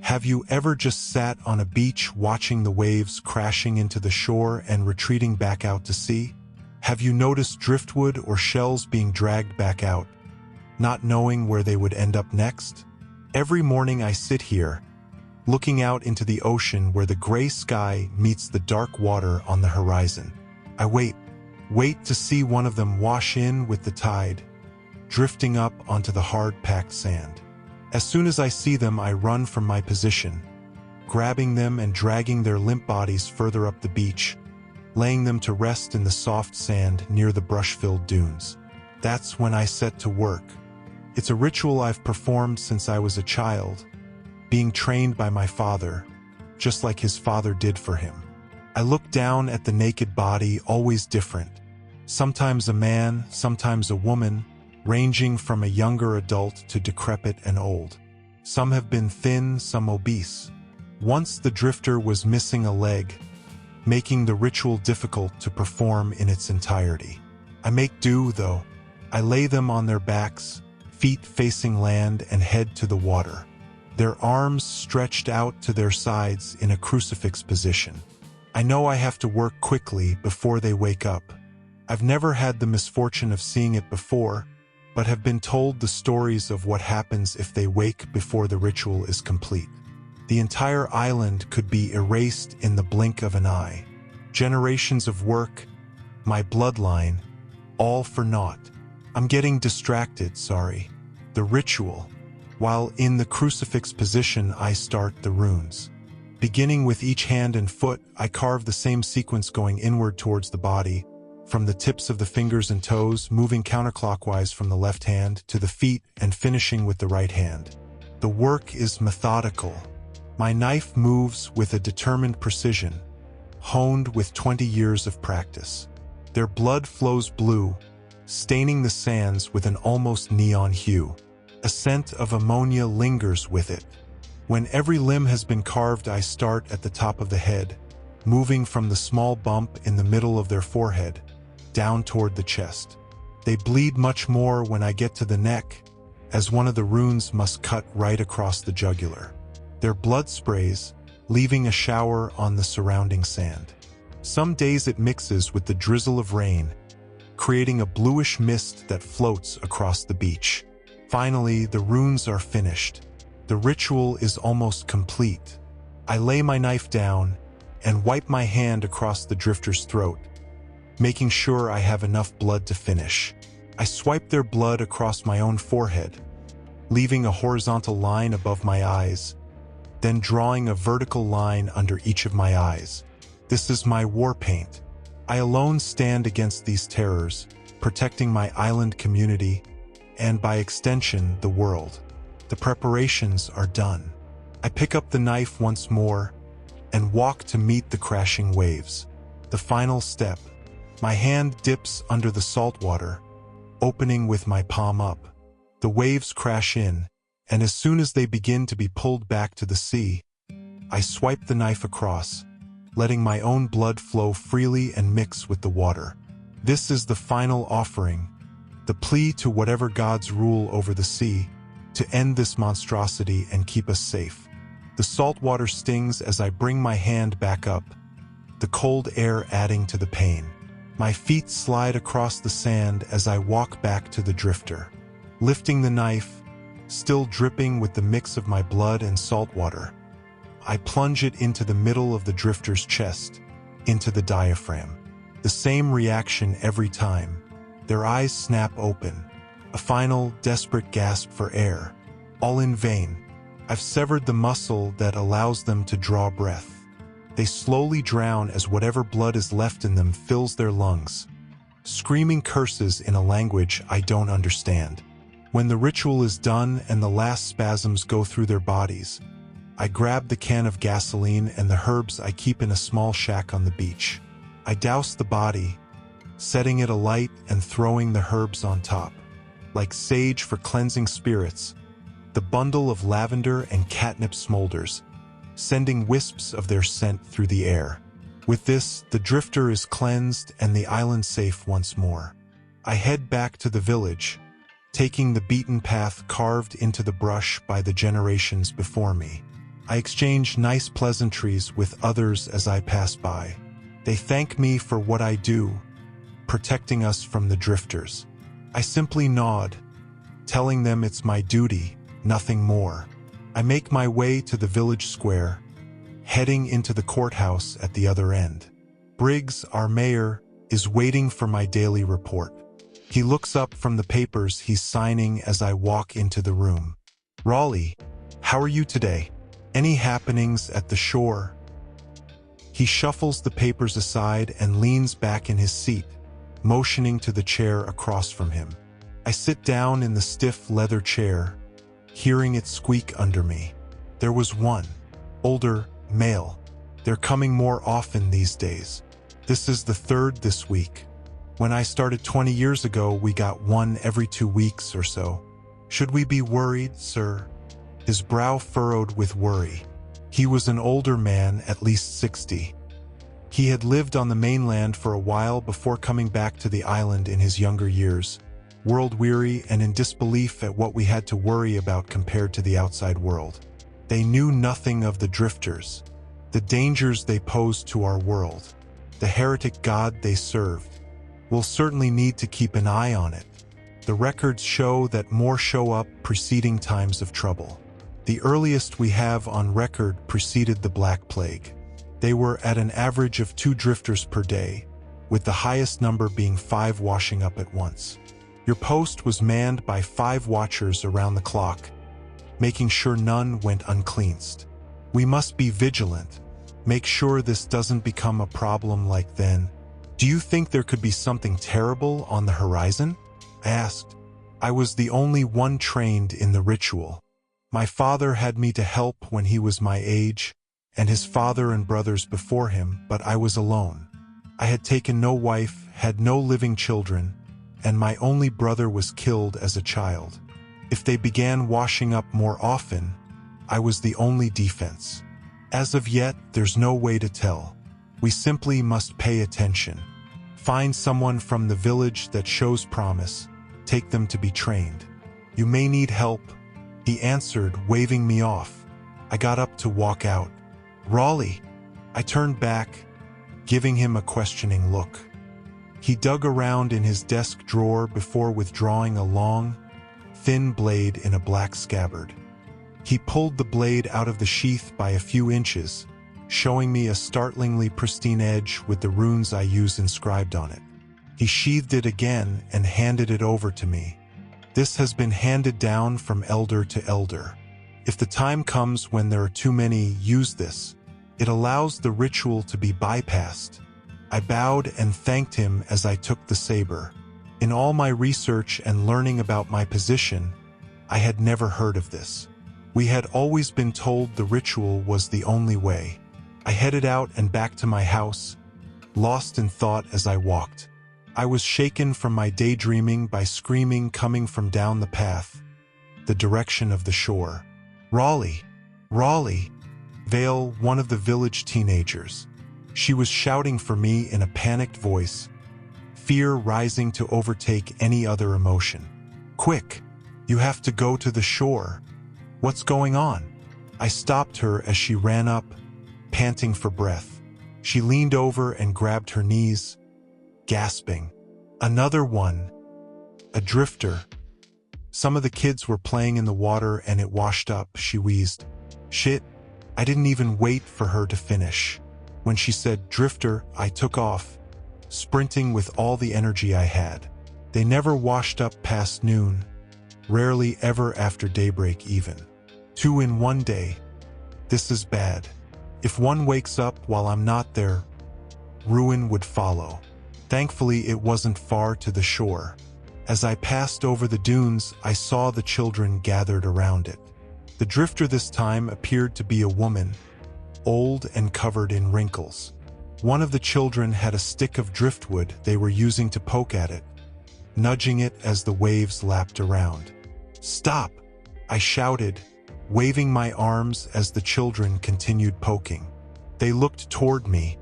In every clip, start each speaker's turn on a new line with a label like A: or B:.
A: Have you ever just sat on a beach watching the waves crashing into the shore and retreating back out to sea? Have you noticed driftwood or shells being dragged back out, not knowing where they would end up next? Every morning I sit here, looking out into the ocean where the gray sky meets the dark water on the horizon. I wait to see one of them wash in with the tide, drifting up onto the hard-packed sand. As soon as I see them, I run from my position, grabbing them and dragging their limp bodies further up the beach, laying them to rest in the soft sand near the brush-filled dunes. That's when I set to work. It's a ritual I've performed since I was a child, being trained by my father, just like his father did for him. I look down at the naked body, always different. Sometimes a man, sometimes a woman, ranging from a younger adult to decrepit and old. Some have been thin, some obese. Once the drifter was missing a leg, making the ritual difficult to perform in its entirety. I make do, though. I lay them on their backs, feet facing land and head to the water, their arms stretched out to their sides in a crucifix position. I know I have to work quickly before they wake up. I've never had the misfortune of seeing it before, but have been told the stories of what happens if they wake before the ritual is complete. The entire island could be erased in the blink of an eye. Generations of work, my bloodline, all for naught. I'm getting distracted, sorry. The ritual. While in the crucifix position, I start the runes. Beginning with each hand and foot, I carve the same sequence going inward towards the body, from the tips of the fingers and toes, moving counterclockwise from the left hand to the feet and finishing with the right hand. The work is methodical. My knife moves with a determined precision, honed with 20 years of practice. Their blood flows blue, staining the sands with an almost neon hue. A scent of ammonia lingers with it. When every limb has been carved, I start at the top of the head, moving from the small bump in the middle of their forehead, down toward the chest. They bleed much more when I get to the neck, as one of the runes must cut right across the jugular. Their blood sprays, leaving a shower on the surrounding sand. Some days it mixes with the drizzle of rain, creating a bluish mist that floats across the beach. Finally, the runes are finished. The ritual is almost complete. I lay my knife down and wipe my hand across the drifter's throat, making sure I have enough blood to finish. I swipe their blood across my own forehead, leaving a horizontal line above my eyes, then drawing a vertical line under each of my eyes. This is my war paint. I alone stand against these terrors, protecting my island community, and by extension, the world. The preparations are done. I pick up the knife once more and walk to meet the crashing waves. The final step. My hand dips under the salt water, opening with my palm up. The waves crash in, and as soon as they begin to be pulled back to the sea, I swipe the knife across, letting my own blood flow freely and mix with the water. This is the final offering, the plea to whatever gods rule over the sea, to end this monstrosity and keep us safe. The salt water stings as I bring my hand back up, the cold air adding to the pain. My feet slide across the sand as I walk back to the drifter. Lifting the knife, still dripping with the mix of my blood and salt water, I plunge it into the middle of the drifter's chest, into the diaphragm. The same reaction every time. Their eyes snap open, a final, desperate gasp for air. All in vain. I've severed the muscle that allows them to draw breath. They slowly drown as whatever blood is left in them fills their lungs, screaming curses in a language I don't understand. When the ritual is done and the last spasms go through their bodies, I grab the can of gasoline and the herbs I keep in a small shack on the beach. I douse the body, setting it alight and throwing the herbs on top. Like sage for cleansing spirits, the bundle of lavender and catnip smolders, sending wisps of their scent through the air. With this, the drifter is cleansed and the island safe once more. I head back to the village, taking the beaten path carved into the brush by the generations before me. I exchange nice pleasantries with others as I pass by. They thank me for what I do, protecting us from the drifters. I simply nod, telling them it's my duty, nothing more. I make my way to the village square, heading into the courthouse at the other end. Briggs, our mayor, is waiting for my daily report. He looks up from the papers he's signing as I walk into the room. Raleigh, how are you today? Any happenings at the shore? He shuffles the papers aside and leans back in his seat, motioning to the chair across from him. I sit down in the stiff leather chair, hearing it squeak under me. There was one, older, male. They're coming more often these days. This is the third this week. When I started 20 years ago, we got one every 2 weeks or so. Should we be worried, sir? His brow furrowed with worry. He was an older man, at least 60. He had lived on the mainland for a while before coming back to the island in his younger years, world-weary and in disbelief at what we had to worry about compared to the outside world. They knew nothing of the drifters, the dangers they posed to our world, the heretic god they served. We'll certainly need to keep an eye on it. The records show that more show up preceding times of trouble. The earliest we have on record preceded the Black Plague. They were at an average of 2 drifters per day, with the highest number being 5 washing up at once. Your post was manned by 5 watchers around the clock, making sure none went uncleansed. We must be vigilant, make sure this doesn't become a problem like then. Do you think there could be something terrible on the horizon? I asked. I was the only one trained in the ritual. My father had me to help when he was my age, and his father and brothers before him, but I was alone. I had taken no wife, had no living children, and my only brother was killed as a child. If they began washing up more often, I was the only defense. As of yet, there's no way to tell. We simply must pay attention. Find someone from the village that shows promise, take them to be trained. You may need help, he answered, waving me off. I got up to walk out. Raleigh! I turned back, giving him a questioning look. He dug around in his desk drawer before withdrawing a long, thin blade in a black scabbard. He pulled the blade out of the sheath by a few inches, showing me a startlingly pristine edge with the runes I use inscribed on it. He sheathed it again and handed it over to me. This has been handed down from elder to elder. If the time comes when there are too many, use this. It allows the ritual to be bypassed. I bowed and thanked him as I took the saber. In all my research and learning about my position, I had never heard of this. We had always been told the ritual was the only way. I headed out and back to my house, lost in thought as I walked. I was shaken from my daydreaming by screaming coming from down the path, the direction of the shore. Raleigh! Raleigh! Vale, one of the village teenagers. She was shouting for me in a panicked voice, fear rising to overtake any other emotion. Quick! You have to go to the shore. What's going on? I stopped her as she ran up, panting for breath. She leaned over and grabbed her knees, gasping. Another one. A drifter. Some of the kids were playing in the water and it washed up, she wheezed. Shit. I didn't even wait for her to finish. When she said drifter, I took off, sprinting with all the energy I had. They never washed up past noon, rarely ever after daybreak even. 2 in one day. This is bad. If one wakes up while I'm not there, ruin would follow. Thankfully, it wasn't far to the shore. As I passed over the dunes, I saw the children gathered around it. The drifter this time appeared to be a woman, old and covered in wrinkles. One of the children had a stick of driftwood they were using to poke at it, nudging it as the waves lapped around. Stop! I shouted, waving my arms as the children continued poking. They looked toward me,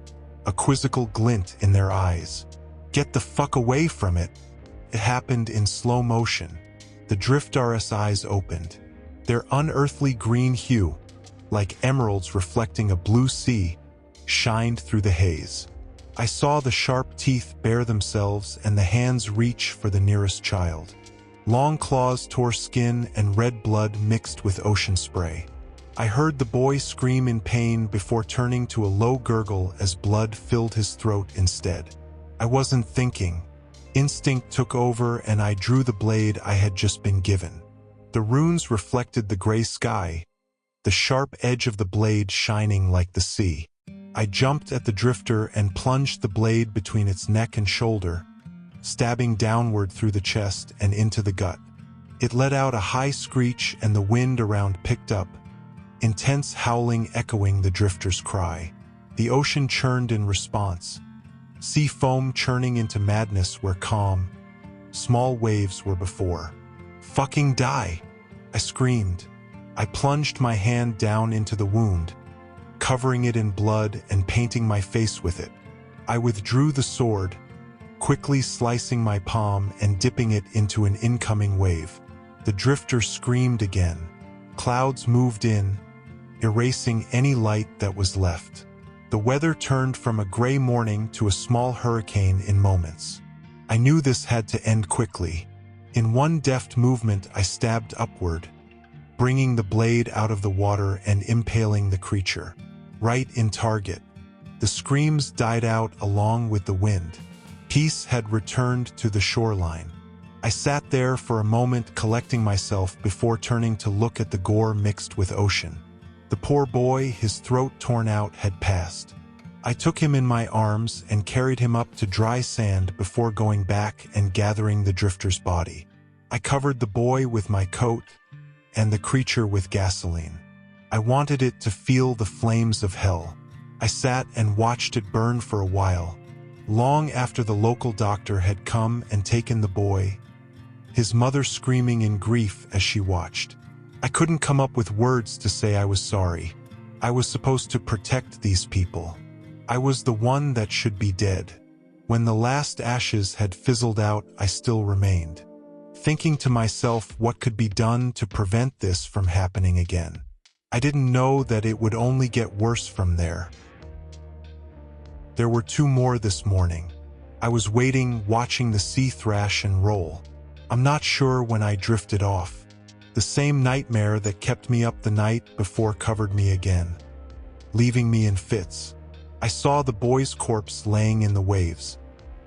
A: a quizzical glint in their eyes. Get the fuck away from it! It happened in slow motion. The drifter's eyes opened. Their unearthly green hue, like emeralds reflecting a blue sea, shined through the haze. I saw the sharp teeth bare themselves and the hands reach for the nearest child. Long claws tore skin and red blood mixed with ocean spray. I heard the boy scream in pain before turning to a low gurgle as blood filled his throat instead. I wasn't thinking. Instinct took over and I drew the blade I had just been given. The runes reflected the gray sky, the sharp edge of the blade shining like the sea. I jumped at the drifter and plunged the blade between its neck and shoulder, stabbing downward through the chest and into the gut. It let out a high screech and the wind around picked up, intense howling echoing the drifter's cry. The ocean churned in response, sea foam churning into madness where calm, small waves were before. "Fucking die!" I screamed. I plunged my hand down into the wound, covering it in blood and painting my face with it. I withdrew the sword, quickly slicing my palm and dipping it into an incoming wave. The drifter screamed again. Clouds moved in, erasing any light that was left. The weather turned from a gray morning to a small hurricane in moments. I knew this had to end quickly. In one deft movement, I stabbed upward, bringing the blade out of the water and impaling the creature. Right in target. The screams died out along with the wind. Peace had returned to the shoreline. I sat there for a moment collecting myself before turning to look at the gore mixed with ocean. The poor boy, his throat torn out, had passed. I took him in my arms and carried him up to dry sand before going back and gathering the drifter's body. I covered the boy with my coat and the creature with gasoline. I wanted it to feel the flames of hell. I sat and watched it burn for a while, long after the local doctor had come and taken the boy, his mother screaming in grief as she watched. I couldn't come up with words to say I was sorry. I was supposed to protect these people. I was the one that should be dead. When the last ashes had fizzled out, I still remained, thinking to myself what could be done to prevent this from happening again. I didn't know that it would only get worse from there. There were two more this morning. I was waiting, watching the sea thrash and roll. I'm not sure when I drifted off. The same nightmare that kept me up the night before covered me again, leaving me in fits. I saw the boy's corpse laying in the waves,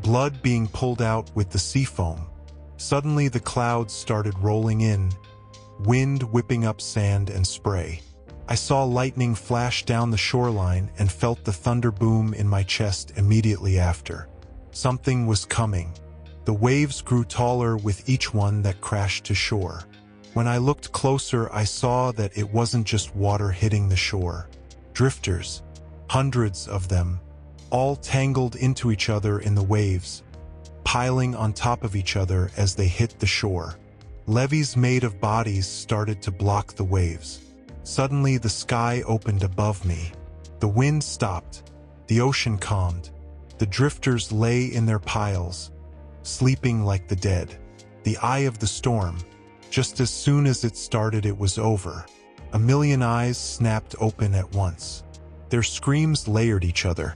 A: blood being pulled out with the sea foam. Suddenly the clouds started rolling in, wind whipping up sand and spray. I saw lightning flash down the shoreline and felt the thunder boom in my chest immediately after. Something was coming. The waves grew taller with each one that crashed to shore. When I looked closer, I saw that it wasn't just water hitting the shore. Drifters, hundreds of them, all tangled into each other in the waves, piling on top of each other as they hit the shore. Levees made of bodies started to block the waves. Suddenly the sky opened above me. The wind stopped. The ocean calmed. The drifters lay in their piles, sleeping like the dead. The eye of the storm. Just as soon as it started, it was over. A million eyes snapped open at once. Their screams layered each other,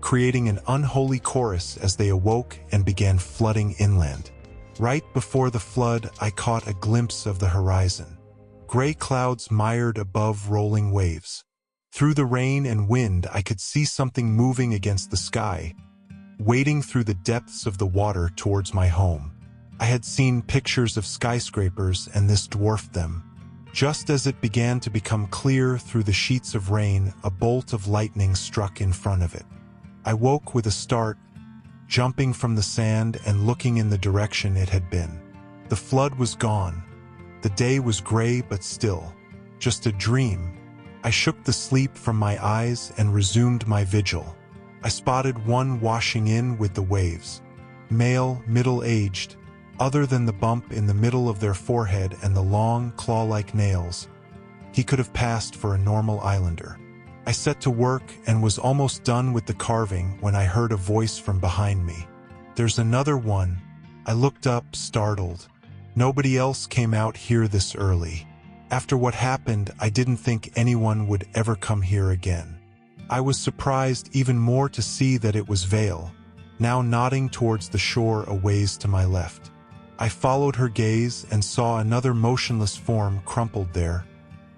A: creating an unholy chorus as they awoke and began flooding inland. Right before the flood, I caught a glimpse of the horizon. Gray clouds mired above rolling waves. Through the rain and wind, I could see something moving against the sky, wading through the depths of the water towards my home. I had seen pictures of skyscrapers, and this dwarfed them. Just as it began to become clear through the sheets of rain, a bolt of lightning struck in front of it. I woke with a start, jumping from the sand and looking in the direction it had been. The flood was gone. The day was gray but still, just a dream. I shook the sleep from my eyes and resumed my vigil. I spotted one washing in with the waves. Male, middle-aged, other than the bump in the middle of their forehead and the long, claw-like nails. He could have passed for a normal islander. I set to work and was almost done with the carving when I heard a voice from behind me. "There's another one." I looked up, startled. Nobody else came out here this early. After what happened, I didn't think anyone would ever come here again. I was surprised even more to see that it was Vale, now nodding towards the shore a ways to my left. I followed her gaze and saw another motionless form crumpled there,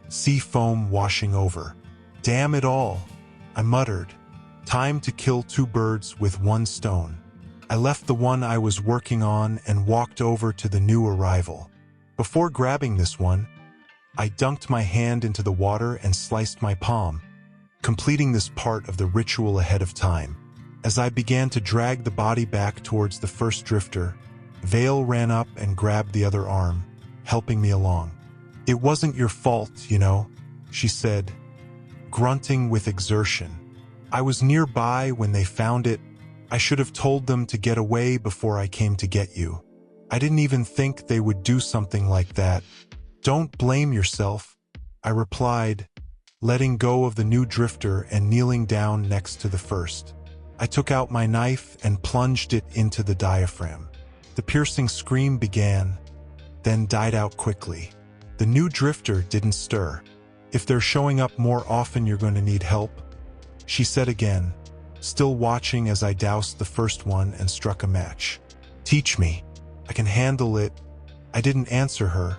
A: sea foam washing over. Damn it all, I muttered. Time to kill two birds with one stone. I left the one I was working on and walked over to the new arrival. Before grabbing this one, I dunked my hand into the water and sliced my palm, completing this part of the ritual ahead of time. As I began to drag the body back towards the first drifter, Vale ran up and grabbed the other arm, helping me along. "It wasn't your fault, you know," she said, grunting with exertion. "I was nearby when they found it. I should have told them to get away before I came to get you. I didn't even think they would do something like that." "Don't blame yourself," I replied, letting go of the new drifter and kneeling down next to the first. I took out my knife and plunged it into the diaphragm. The piercing scream began, then died out quickly. The new drifter didn't stir. "If they're showing up more often, you're going to need help," she said again, still watching as I doused the first one and struck a match. "Teach me. I can handle it." I didn't answer her,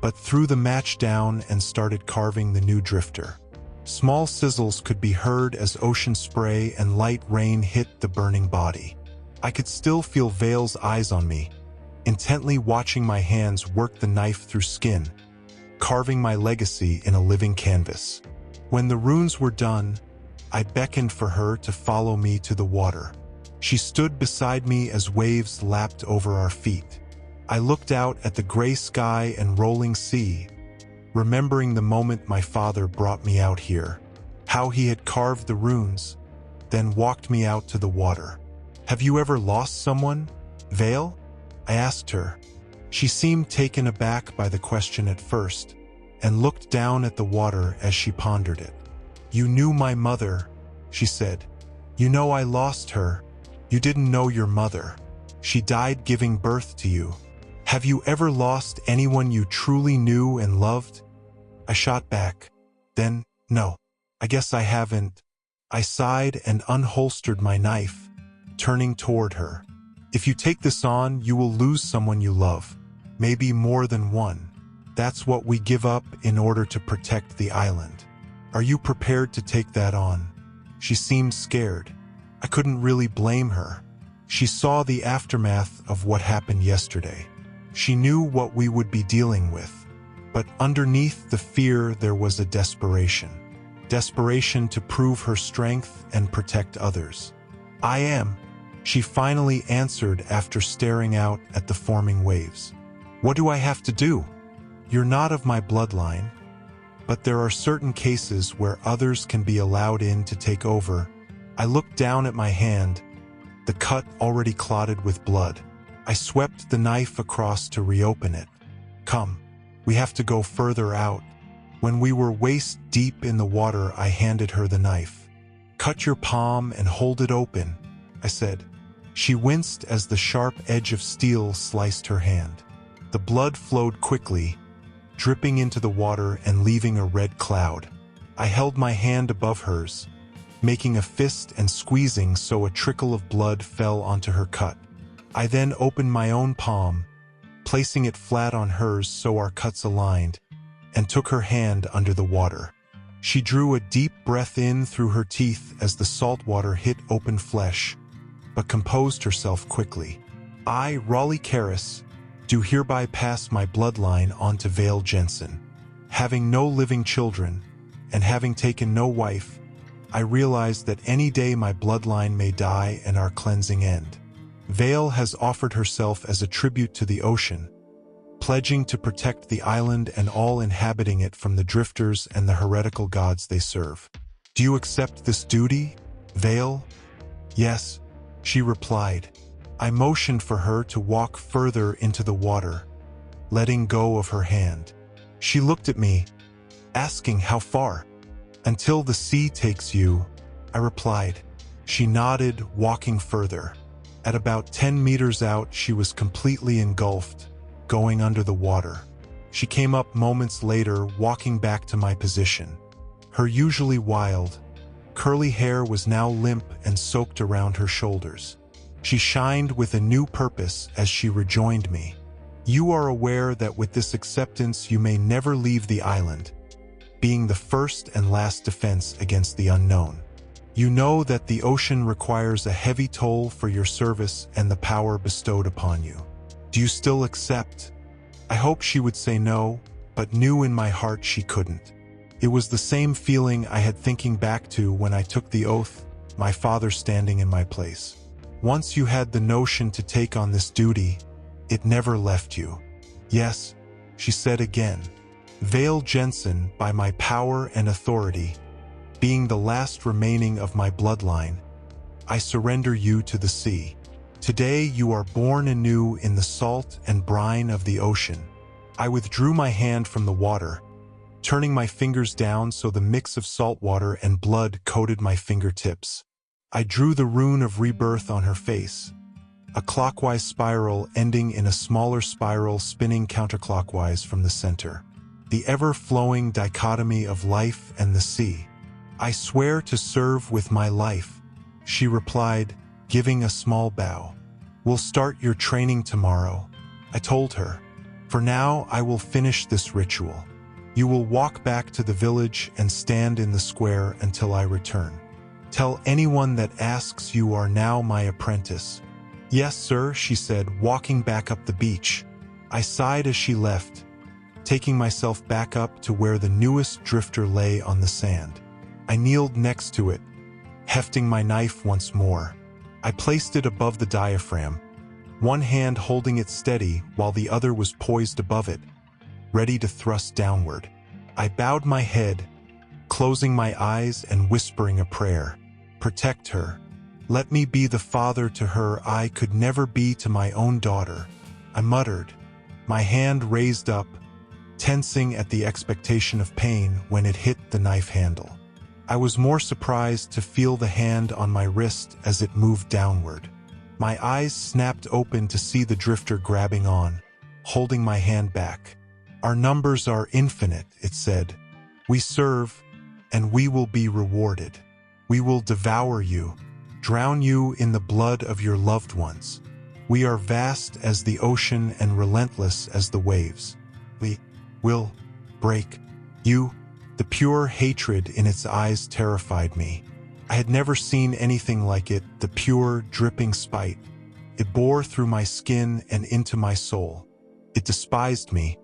A: but threw the match down and started carving the new drifter. Small sizzles could be heard as ocean spray and light rain hit the burning body. I could still feel Vale's eyes on me, intently watching my hands work the knife through skin, carving my legacy in a living canvas. When the runes were done, I beckoned for her to follow me to the water. She stood beside me as waves lapped over our feet. I looked out at the gray sky and rolling sea, remembering the moment my father brought me out here, how he had carved the runes, then walked me out to the water. "Have you ever lost someone, Vale?" I asked her. She seemed taken aback by the question at first, and looked down at the water as she pondered it. "You knew my mother," she said. "You know I lost her. You didn't know your mother. She died giving birth to you. Have you ever lost anyone you truly knew and loved?" I shot back. "Then, no, I guess I haven't." I sighed and unholstered my knife, turning toward her. "If you take this on, you will lose someone you love. Maybe more than one. That's what we give up in order to protect the island. Are you prepared to take that on?" She seemed scared. I couldn't really blame her. She saw the aftermath of what happened yesterday. She knew what we would be dealing with. But underneath the fear there was a desperation. Desperation to prove her strength and protect others. "I am," she finally answered after staring out at the forming waves. "What do I have to do? You're not of my bloodline, but there are certain cases where others can be allowed in to take over." I looked down at my hand, the cut already clotted with blood. I swept the knife across to reopen it. "Come, we have to go further out." When we were waist deep in the water, I handed her the knife. "Cut your palm and hold it open," I said. She winced as the sharp edge of steel sliced her hand. The blood flowed quickly, dripping into the water and leaving a red cloud. I held my hand above hers, making a fist and squeezing so a trickle of blood fell onto her cut. I then opened my own palm, placing it flat on hers so our cuts aligned, and took her hand under the water. She drew a deep breath in through her teeth as the salt water hit open flesh, but composed herself quickly. "I, Raleigh Karras, do hereby pass my bloodline on to Vale Jensen. Having no living children, and having taken no wife, I realize that any day my bloodline may die and our cleansing end. Vale has offered herself as a tribute to the ocean, pledging to protect the island and all inhabiting it from the drifters and the heretical gods they serve. Do you accept this duty, Vale?" "Yes," she replied. I motioned for her to walk further into the water, letting go of her hand. She looked at me, asking how far. "Until the sea takes you," I replied. She nodded, walking further. At about 10 meters out, she was completely engulfed, going under the water. She came up moments later, walking back to my position. Her usually wild, curly hair was now limp and soaked around her shoulders. She shined with a new purpose as she rejoined me. You are aware that with this acceptance you may never leave the island, being the first and last defense against the unknown. You know that the ocean requires a heavy toll for your service and the power bestowed upon you. Do you still accept? I hoped she would say no, but knew in my heart she couldn't. It was the same feeling I had thinking back to when I took the oath, my father standing in my place. Once you had the notion to take on this duty, it never left you. Yes, she said again. Vale Jensen, by my power and authority, being the last remaining of my bloodline, I surrender you to the sea. Today you are born anew in the salt and brine of the ocean. I withdrew my hand from the water, turning my fingers down so the mix of salt water and blood coated my fingertips. I drew the rune of rebirth on her face, a clockwise spiral ending in a smaller spiral spinning counterclockwise from the center. The ever-flowing dichotomy of life and the sea. I swear to serve with my life, she replied, giving a small bow. We'll start your training tomorrow, I told her. For now, I will finish this ritual. You will walk back to the village and stand in the square until I return. Tell anyone that asks you are now my apprentice. Yes, sir, she said, walking back up the beach. I sighed as she left, taking myself back up to where the newest drifter lay on the sand. I kneeled next to it, hefting my knife once more. I placed it above the diaphragm, one hand holding it steady while the other was poised above it, ready to thrust downward. I bowed my head, closing my eyes and whispering a prayer. Protect her. Let me be the father to her I could never be to my own daughter, I muttered, my hand raised up, tensing at the expectation of pain when it hit the knife handle. I was more surprised to feel the hand on my wrist as it moved downward. My eyes snapped open to see the drifter grabbing on, holding my hand back. Our numbers are infinite, it said. We serve, and we will be rewarded. We will devour you, drown you in the blood of your loved ones. We are vast as the ocean and relentless as the waves. We will break you. The pure hatred in its eyes terrified me. I had never seen anything like it, the pure, dripping spite. It bore through my skin and into my soul. It despised me,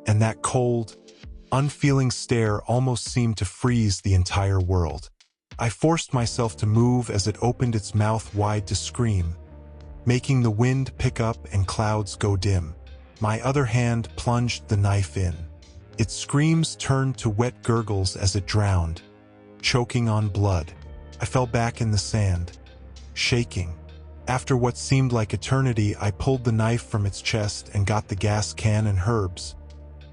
A: and that cold, unfeeling stare almost seemed to freeze the entire world. I forced myself to move as it opened its mouth wide to scream, making the wind pick up and clouds go dim. My other hand plunged the knife in. Its screams turned to wet gurgles as it drowned, choking on blood. I fell back in the sand, shaking. After what seemed like eternity, I pulled the knife from its chest and got the gas can and herbs,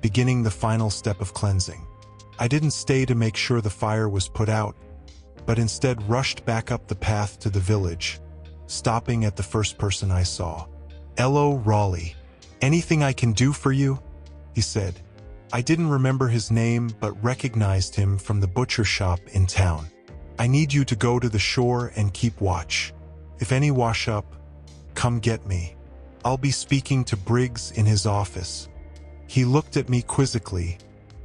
A: beginning the final step of cleansing. I didn't stay to make sure the fire was put out, but instead rushed back up the path to the village, stopping at the first person I saw. "Hello, Raleigh. Anything I can do for you?" he said. I didn't remember his name but recognized him from the butcher shop in town. "I need you to go to the shore and keep watch. If any wash up, come get me. I'll be speaking to Briggs in his office." He looked at me quizzically,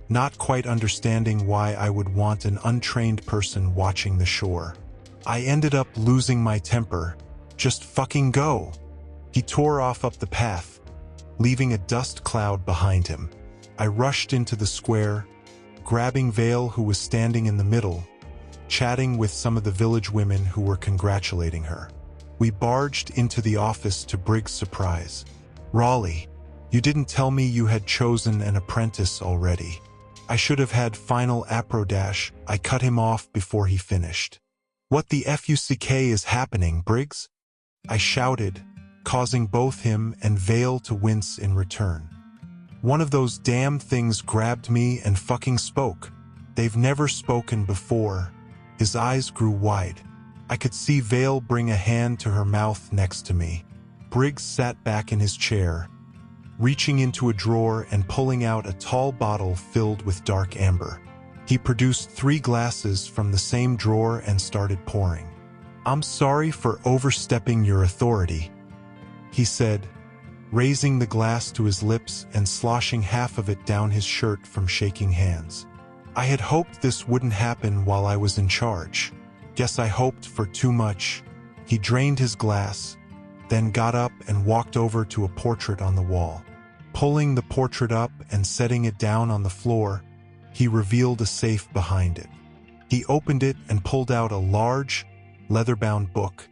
A: not quite understanding why I would want an untrained person watching the shore. I ended up losing my temper. "Just fucking go." He tore off up the path, leaving a dust cloud behind him. I rushed into the square, grabbing Vale, who was standing in the middle, chatting with some of the village women who were congratulating her. We barged into the office to Briggs' surprise. "Raleigh, you didn't tell me you had chosen an apprentice already. I should have had final approdash." I cut him off before he finished. "What the fuck is happening, Briggs?" I shouted, causing both him and Vale to wince in return. One of those damn things grabbed me and fucking spoke. They've never spoken before. His eyes grew wide. I could see Vale bring a hand to her mouth next to me. Briggs sat back in his chair, reaching into a drawer and pulling out a tall bottle filled with dark amber. He produced 3 glasses from the same drawer and started pouring. "I'm sorry for overstepping your authority," he said, raising the glass to his lips and sloshing half of it down his shirt from shaking hands. "I had hoped this wouldn't happen while I was in charge. Guess I hoped for too much." He drained his glass, then got up and walked over to a portrait on the wall. Pulling the portrait up and setting it down on the floor, he revealed a safe behind it. He opened it and pulled out a large, leather-bound book,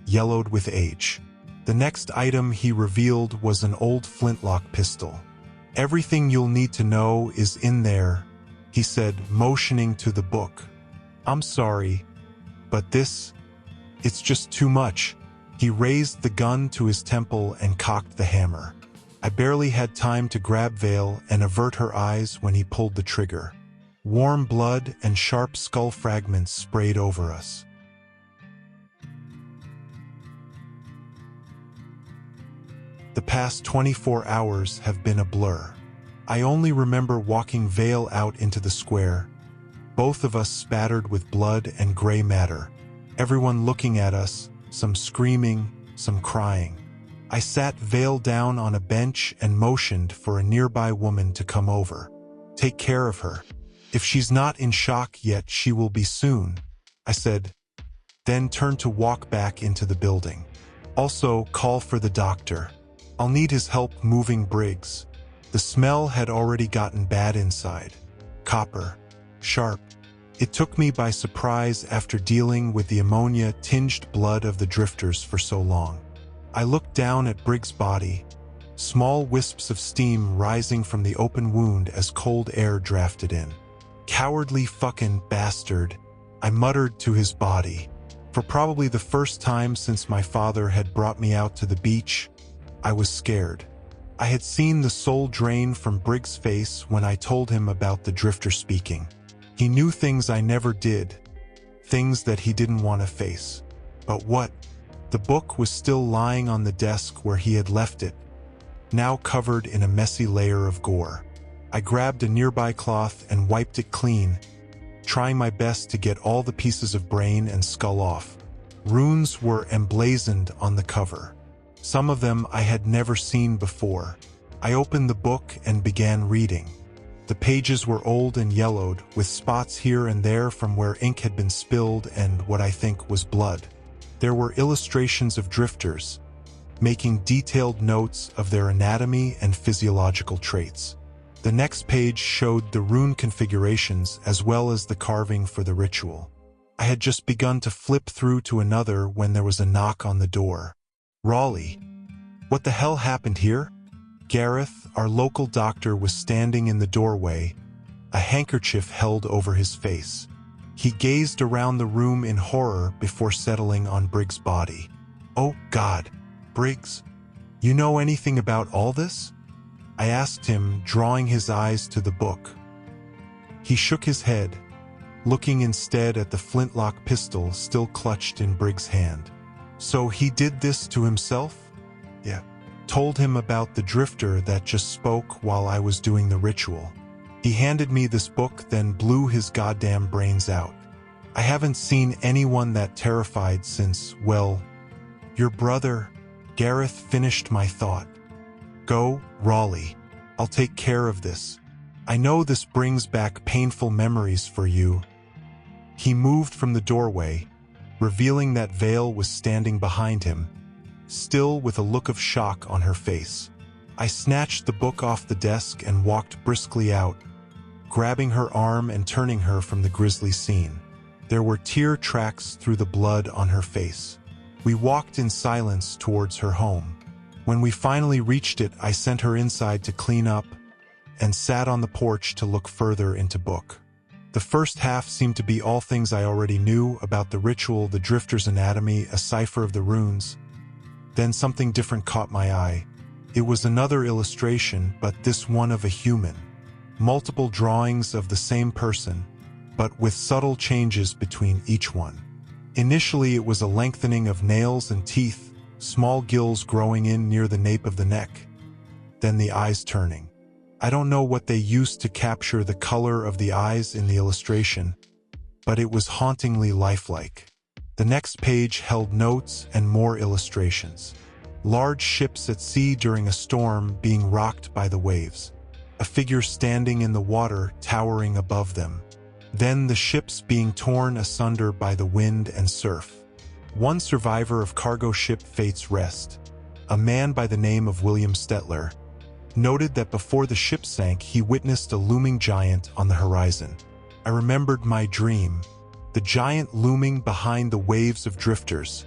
A: yellowed with age. The next item he revealed was an old flintlock pistol. "Everything you'll need to know is in there," he said, motioning to the book. "I'm sorry, but it's just too much." He raised the gun to his temple and cocked the hammer. I barely had time to grab Vale and avert her eyes when he pulled the trigger. Warm blood and sharp skull fragments sprayed over us. The past 24 hours have been a blur. I only remember walking Vale out into the square, both of us spattered with blood and gray matter, everyone looking at us, some screaming, some crying. I sat Vale down on a bench and motioned for a nearby woman to come over. "Take care of her. If she's not in shock yet, she will be soon," I said, then turned to walk back into the building. "Also, call for the doctor. I'll need his help moving Briggs." The smell had already gotten bad inside. Copper. Sharp. It took me by surprise after dealing with the ammonia-tinged blood of the drifters for so long. I looked down at Briggs' body, small wisps of steam rising from the open wound as cold air drafted in. "Cowardly fucking bastard," I muttered to his body. For probably the first time since my father had brought me out to the beach, I was scared. I had seen the soul drain from Briggs' face when I told him about the drifter speaking. He knew things I never did, things that he didn't want to face. But what? The book was still lying on the desk where he had left it, now covered in a messy layer of gore. I grabbed a nearby cloth and wiped it clean, trying my best to get all the pieces of brain and skull off. Runes were emblazoned on the cover. Some of them I had never seen before. I opened the book and began reading. The pages were old and yellowed, with spots here and there from where ink had been spilled and what I think was blood. There were illustrations of drifters, making detailed notes of their anatomy and physiological traits. The next page showed the rune configurations as well as the carving for the ritual. I had just begun to flip through to another when there was a knock on the door. "Raleigh, what the hell happened here?" Gareth, our local doctor, was standing in the doorway, a handkerchief held over his face. He gazed around the room in horror before settling on Briggs' body. "Oh, God, Briggs, you know anything about all this?" I asked him, drawing his eyes to the book. He shook his head, looking instead at the flintlock pistol still clutched in Briggs' hand. "So he did this to himself?" "Yeah." Told him about the drifter that just spoke while I was doing the ritual. He handed me this book, then blew his goddamn brains out. I haven't seen anyone that terrified since, well, your brother. Gareth finished my thought. "Go, Raleigh. I'll take care of this. I know this brings back painful memories for you." He moved from the doorway, revealing that Vale was standing behind him, still with a look of shock on her face. I snatched the book off the desk and walked briskly out, grabbing her arm and turning her from the grisly scene. There were tear tracks through the blood on her face. We walked in silence towards her home. When we finally reached it, I sent her inside to clean up and sat on the porch to look further into book. The first half seemed to be all things I already knew about the ritual, the drifter's anatomy, a cipher of the runes. Then something different caught my eye. It was another illustration, but this one of a human. Multiple drawings of the same person, but with subtle changes between each one. Initially, it was a lengthening of nails and teeth, small gills growing in near the nape of the neck. then the eyes turning. I don't know what they used to capture the color of the eyes in the illustration, but it was hauntingly lifelike. The next page held notes and more illustrations. Large ships at sea during a storm being rocked by the waves. A figure standing in the water towering above them. Then the ships being torn asunder by the wind and surf. One survivor of cargo ship Fate's Rest, a man by the name of William Stettler, noted that before the ship sank he witnessed a looming giant on the horizon. I remembered my dream, the giant looming behind the waves of drifters,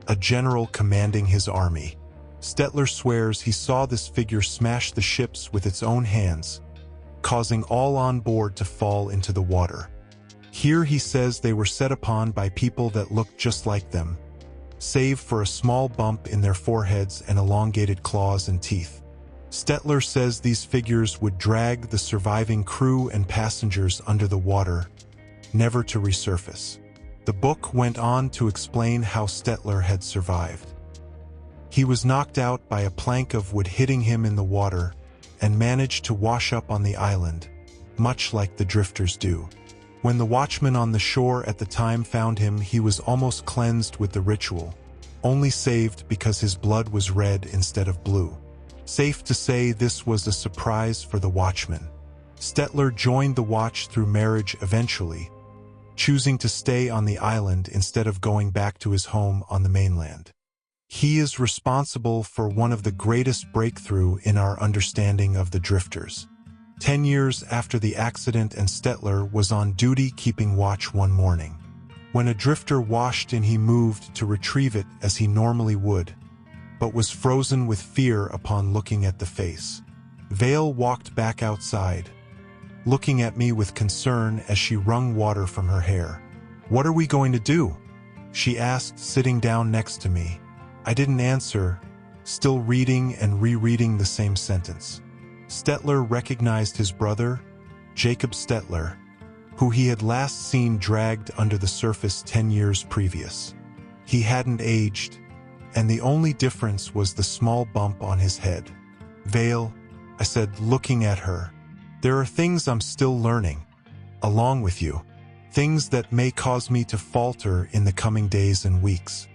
A: a general commanding his army. Stettler swears he saw this figure smash the ships with its own hands, causing all on board to fall into the water. Here he says they were set upon by people that looked just like them, save for a small bump in their foreheads and elongated claws and teeth. Stettler says these figures would drag the surviving crew and passengers under the water, never to resurface. The book went on to explain how Stettler had survived. He was knocked out by a plank of wood hitting him in the water and managed to wash up on the island, much like the drifters do. When the watchman on the shore at the time found him, he was almost cleansed with the ritual, only saved because his blood was red instead of blue. Safe to say this was a surprise for the watchman. Stettler joined the watch through marriage eventually, choosing to stay on the island instead of going back to his home on the mainland. He is responsible for one of the greatest breakthrough in our understanding of the drifters. 10 years after the accident and Stettler was on duty keeping watch one morning. When a drifter washed in, he moved to retrieve it as he normally would, but was frozen with fear upon looking at the face. Vale walked back outside, looking at me with concern as she wrung water from her hair. "What are we going to do?" she asked, sitting down next to me. I didn't answer, still reading and rereading the same sentence. Stettler recognized his brother, Jacob Stettler, who he had last seen dragged under the surface 10 years previous. He hadn't aged, and the only difference was the small bump on his head. "Vale," I said, looking at her, "there are things I'm still learning, along with you, things that may cause me to falter in the coming days and weeks.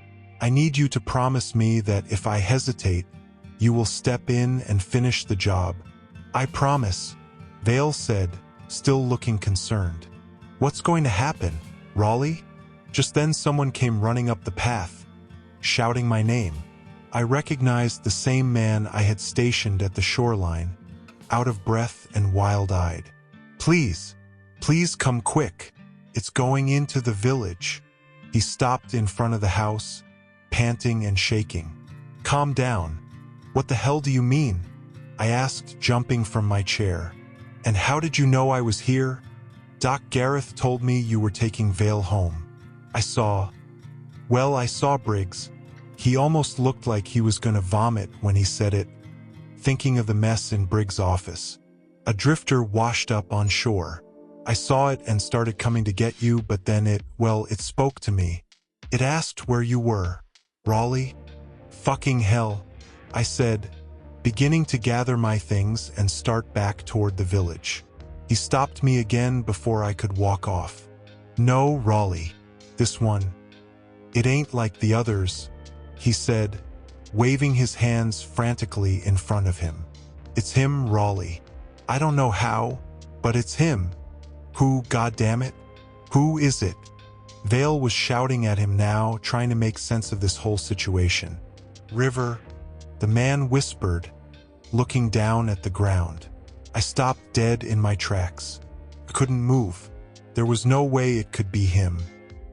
A: I need you to promise me that if I hesitate, you will step in and finish the job." "I promise," Vale said, still looking concerned. "What's going to happen, Raleigh?" Just then someone came running up the path, shouting my name. I recognized the same man I had stationed at the shoreline, out of breath and wild-eyed. Please come quick. It's going into the village." He stopped in front of the house, panting and shaking. "Calm down. What the hell do you mean?" I asked, jumping from my chair. "And how did you know I was here?" "Doc Gareth told me you were taking Vale home. I saw Briggs. He almost looked like he was going to vomit when he said it, thinking of the mess in Briggs' office. A drifter washed up on shore. I saw it and started coming to get you, but then it spoke to me. It asked where you were. Raleigh?" "Fucking hell," I said, beginning to gather my things and start back toward the village. He stopped me again before I could walk off. "No, Raleigh. This one. It ain't like the others," he said, waving his hands frantically in front of him. "It's him, Raleigh. I don't know how, but it's him." "Who, goddammit? Who is it?" Vale was shouting at him now, trying to make sense of this whole situation. "River," the man whispered, looking down at the ground. I stopped dead in my tracks. I couldn't move. There was no way it could be him.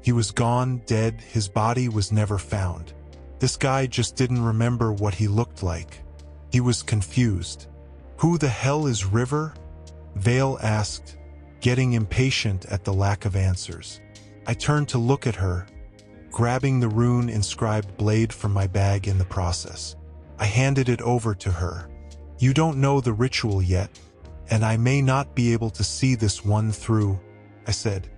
A: He was gone, dead, his body was never found. This guy just didn't remember what he looked like. He was confused. "Who the hell is River?" Vale asked, getting impatient at the lack of answers. I turned to look at her, grabbing the rune-inscribed blade from my bag in the process. I handed it over to her. "You don't know the ritual yet, and I may not be able to see this one through," I said.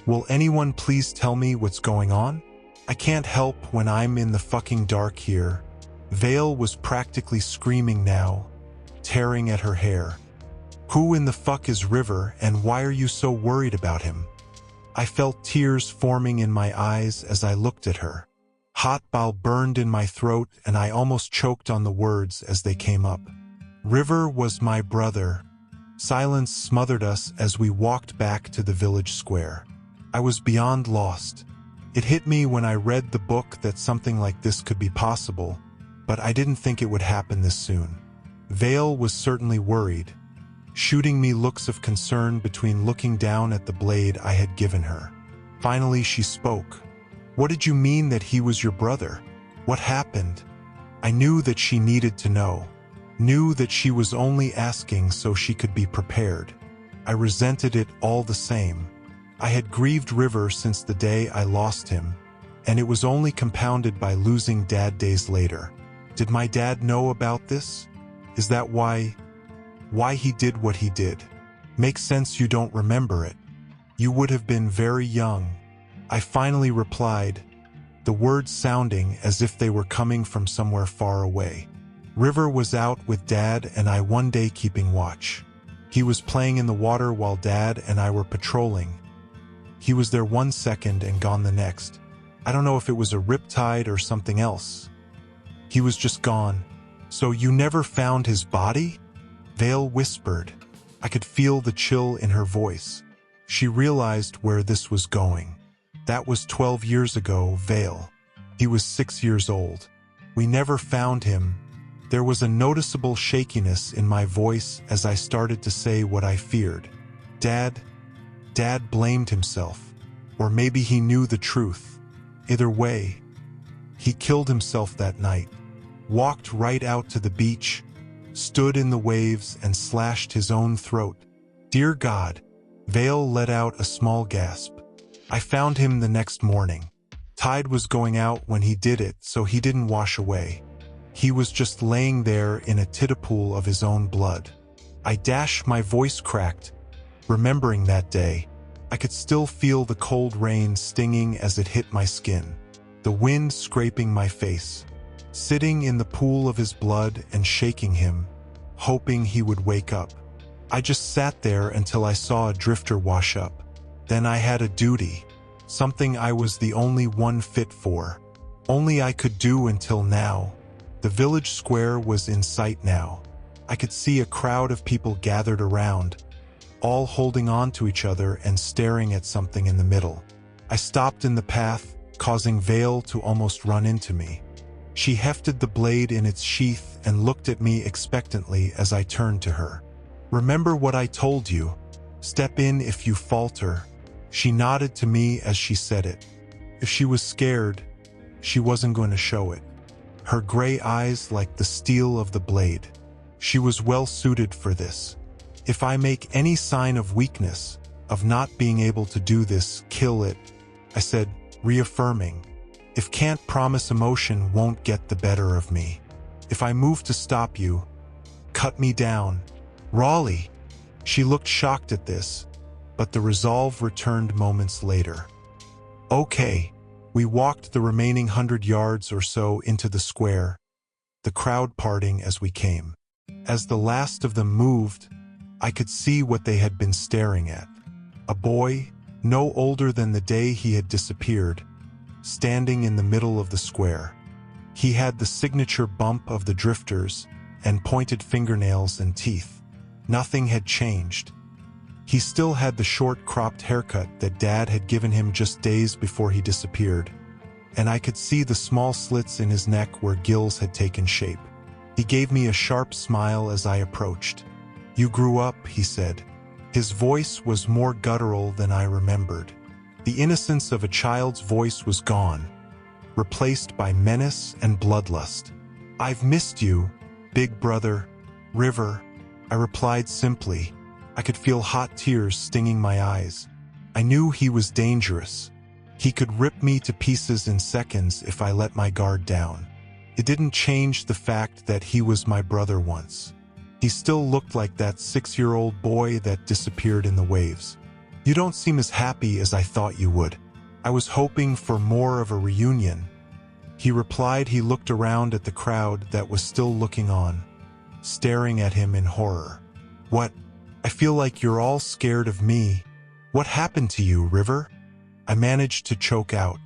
A: "Will anyone please tell me what's going on? I can't help when I'm in the fucking dark here." Vale was practically screaming now, tearing at her hair. "Who in the fuck is River, and why are you so worried about him?" I felt tears forming in my eyes as I looked at her. Hot bile burned in my throat, and I almost choked on the words as they came up. River was my brother. Silence smothered us as we walked back to the village square. I was beyond lost. It hit me when I read the book that something like this could be possible, but I didn't think it would happen this soon. Vale was certainly worried, shooting me looks of concern between looking down at the blade I had given her. Finally, she spoke. "What did you mean that he was your brother? What happened?" I knew that she needed to know. Knew that she was only asking so she could be prepared. I resented it all the same. I had grieved River since the day I lost him, and it was only compounded by losing Dad days later. Did my dad know about this? Is that why he did what he did? Makes sense you don't remember it. You would have been very young. I finally replied, the words sounding as if they were coming from somewhere far away. River was out with Dad and I one day keeping watch. He was playing in the water while Dad and I were patrolling. He was there 1 second and gone the next. I don't know if it was a riptide or something else. He was just gone. "So you never found his body?" Vale whispered. I could feel the chill in her voice. She realized where this was going. "That was 12 years ago, Vale. He was 6 years old. We never found him." There was a noticeable shakiness in my voice as I started to say what I feared. Dad blamed himself. Or maybe he knew the truth. Either way, he killed himself that night. Walked right out to the beach, stood in the waves and slashed his own throat. Dear God, Vale let out a small gasp. I found him the next morning. Tide was going out when he did it, so he didn't wash away. He was just laying there in a tidal of his own blood. My voice cracked, remembering that day. I could still feel the cold rain stinging as it hit my skin, the wind scraping my face. Sitting in the pool of his blood and shaking him, hoping he would wake up. I just sat there until I saw a drifter wash up. Then I had a duty, something I was the only one fit for. Only I could do until now. The village square was in sight now. I could see a crowd of people gathered around, all holding on to each other and staring at something in the middle. I stopped in the path, causing Vale to almost run into me. She hefted the blade in its sheath and looked at me expectantly as I turned to her. "Remember what I told you. Step in if you falter." She nodded to me as she said it. If she was scared, she wasn't going to show it. Her gray eyes like the steel of the blade. She was well suited for this. If I make any sign of weakness, of not being able to do this, kill it, I said, reaffirming. If can't promise emotion won't get the better of me. If I move to stop you, cut me down. Raleigh. She looked shocked at this, but the resolve returned moments later. Okay. We walked the remaining 100 yards or so into the square, the crowd parting as we came. As the last of them moved, I could see what they had been staring at. A boy, no older than the day he had disappeared, standing in the middle of the square. He had the signature bump of the drifters and pointed fingernails and teeth. Nothing had changed. He still had the short cropped haircut that Dad had given him just days before he disappeared, and I could see the small slits in his neck where gills had taken shape. He gave me a sharp smile as I approached. "You grew up," he said. His voice was more guttural than I remembered. The innocence of a child's voice was gone, replaced by menace and bloodlust. "I've missed you, big brother, River," I replied simply. I could feel hot tears stinging my eyes. I knew he was dangerous. He could rip me to pieces in seconds if I let my guard down. It didn't change the fact that he was my brother once. He still looked like that 6-year-old boy that disappeared in the waves. "You don't seem as happy as I thought you would. I was hoping for more of a reunion." He replied. He looked around at the crowd that was still looking on. staring at him in horror. What? I feel like you're all scared of me. What happened to you, River? I managed to choke out.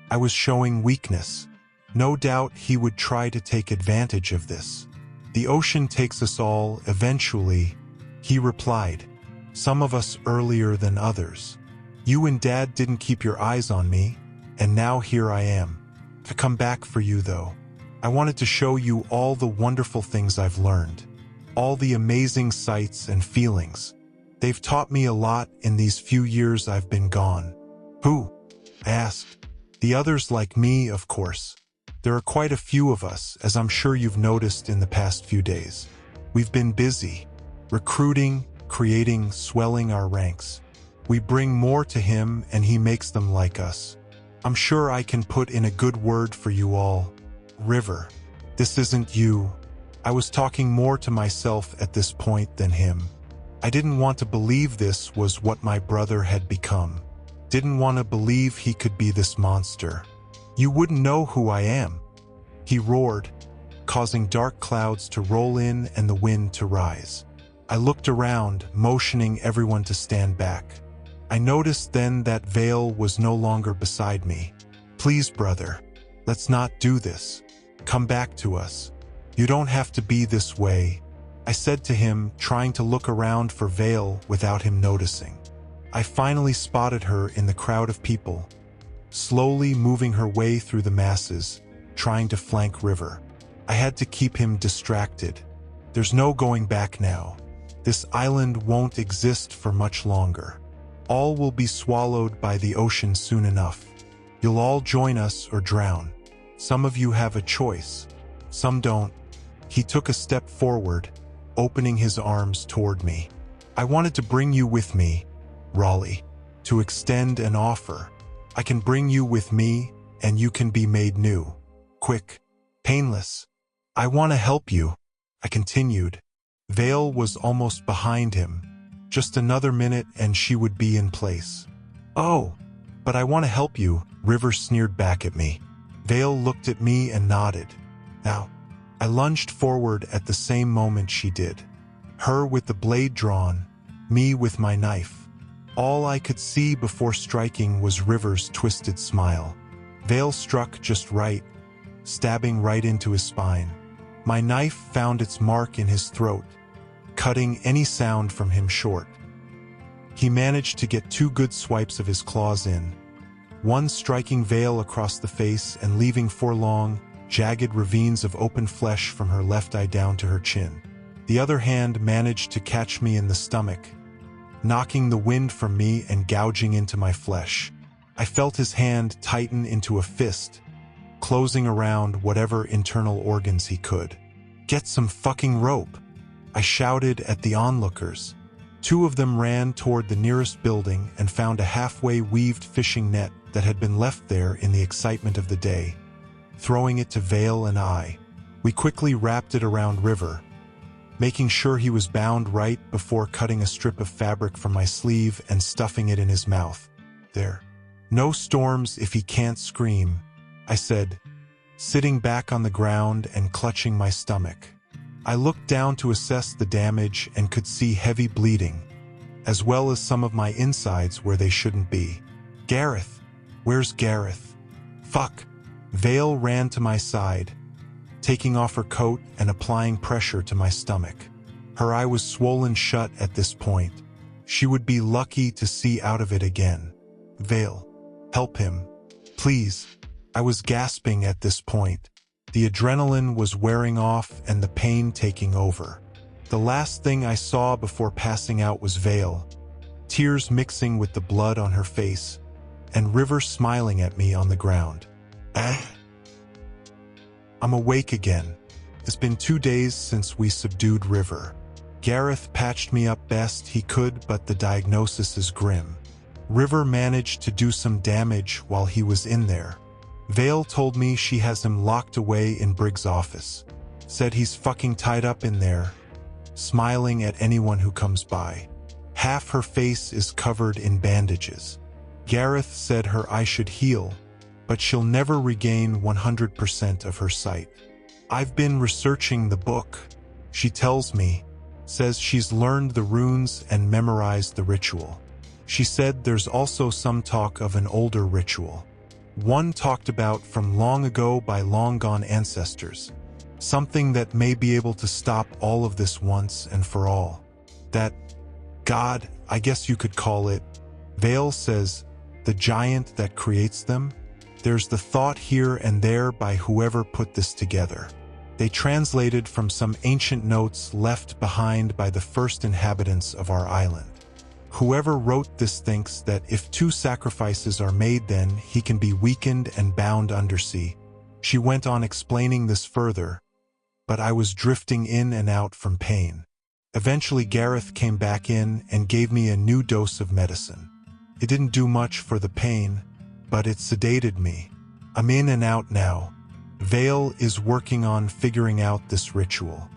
A: I was showing weakness. No doubt he would try to take advantage of this. The ocean takes us all, eventually, he replied. Some of us earlier than others. You and Dad didn't keep your eyes on me, and now here I am. To come back for you, though. I wanted to show you all the wonderful things I've learned. All the amazing sights and feelings. They've taught me a lot in these few years I've been gone. Who? I asked. The others like me, of course. There are quite a few of us, as I'm sure you've noticed in the past few days. We've been busy, recruiting, creating, swelling our ranks. We bring more to him and he makes them like us. I'm sure I can put in a good word for you all. River, this isn't you. I was talking more to myself at this point than him. I didn't want to believe this was what my brother had become. Didn't want to believe he could be this monster. You wouldn't know who I am. He roared, causing dark clouds to roll in and the wind to rise. I looked around, motioning everyone to stand back. I noticed then that Vale was no longer beside me. Please, brother, let's not do this. Come back to us. You don't have to be this way, I said to him, trying to look around for Vale without him noticing. I finally spotted her in the crowd of people, slowly moving her way through the masses, trying to flank River. I had to keep him distracted. There's no going back now. This island won't exist for much longer. All will be swallowed by the ocean soon enough. You'll all join us or drown. Some of you have a choice. Some don't. He took a step forward, opening his arms toward me. I wanted to bring you with me, Raleigh, to extend an offer. I can bring you with me, and you can be made new. Quick, painless. I want to help you, I continued. Vale was almost behind him. Just another minute and she would be in place. Oh, but I want to help you, River sneered back at me. Vale looked at me and nodded. Now, I lunged forward at the same moment she did. Her with the blade drawn, me with my knife. All I could see before striking was River's twisted smile. Vale struck just right, stabbing right into his spine. My knife found its mark in his throat, cutting any sound from him short. He managed to get 2 good swipes of his claws in, one striking Vale across the face and leaving 4 long, jagged ravines of open flesh from her left eye down to her chin. The other hand managed to catch me in the stomach, knocking the wind from me and gouging into my flesh. I felt his hand tighten into a fist, closing around whatever internal organs he could. Get some fucking rope, I shouted at the onlookers. 2 of them ran toward the nearest building and found a halfway weaved fishing net that had been left there in the excitement of the day. Throwing it to Vale and I, we quickly wrapped it around River, making sure he was bound right before cutting a strip of fabric from my sleeve and stuffing it in his mouth. There. No storms if he can't scream, I said, sitting back on the ground and clutching my stomach. I looked down to assess the damage and could see heavy bleeding, as well as some of my insides where they shouldn't be. Gareth? Where's Gareth? Fuck. Vale ran to my side, taking off her coat and applying pressure to my stomach. Her eye was swollen shut at this point. She would be lucky to see out of it again. Vale, help him. Please. I was gasping at this point. The adrenaline was wearing off and the pain taking over. The last thing I saw before passing out was Vale, tears mixing with the blood on her face, and River smiling at me on the ground. I'm awake again. It's been 2 days since we subdued River. Gareth patched me up best he could, but the diagnosis is grim. River managed to do some damage while he was in there. Vale told me she has him locked away in Briggs' office. Said he's fucking tied up in there, smiling at anyone who comes by. Half her face is covered in bandages. Gareth said her eye should heal, but she'll never regain 100% of her sight. I've been researching the book, She tells me, says she's learned the runes and memorized the ritual. She said there's also some talk of an older ritual. One talked about from long ago by long-gone ancestors. Something that may be able to stop all of this once and for all. That God, I guess you could call it. Vale says, the giant that creates them. There's the thought here and there by whoever put this together. They translated from some ancient notes left behind by the first inhabitants of our island. Whoever wrote this thinks that if 2 sacrifices are made, then he can be weakened and bound undersea. She went on explaining this further, but I was drifting in and out from pain. Eventually Gareth came back in and gave me a new dose of medicine. It didn't do much for the pain, but it sedated me. I'm in and out now. Vale is working on figuring out this ritual.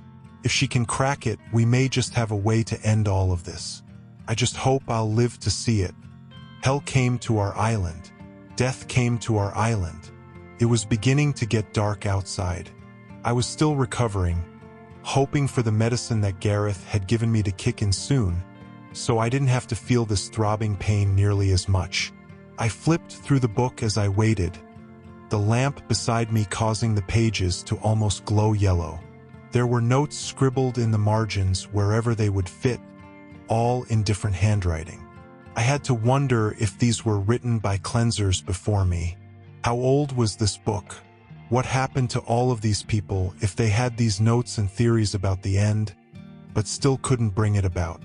A: If she can crack it, we may just have a way to end all of this. I just hope I'll live to see it. Hell came to our island. Death came to our island. It was beginning to get dark outside. I was still recovering, hoping for the medicine that Gareth had given me to kick in soon, so I didn't have to feel this throbbing pain nearly as much. I flipped through the book as I waited, the lamp beside me causing the pages to almost glow yellow. There were notes scribbled in the margins wherever they would fit, all in different handwriting. I had to wonder if these were written by cleansers before me. How old was this book? What happened to all of these people if they had these notes and theories about the end, but still couldn't bring it about?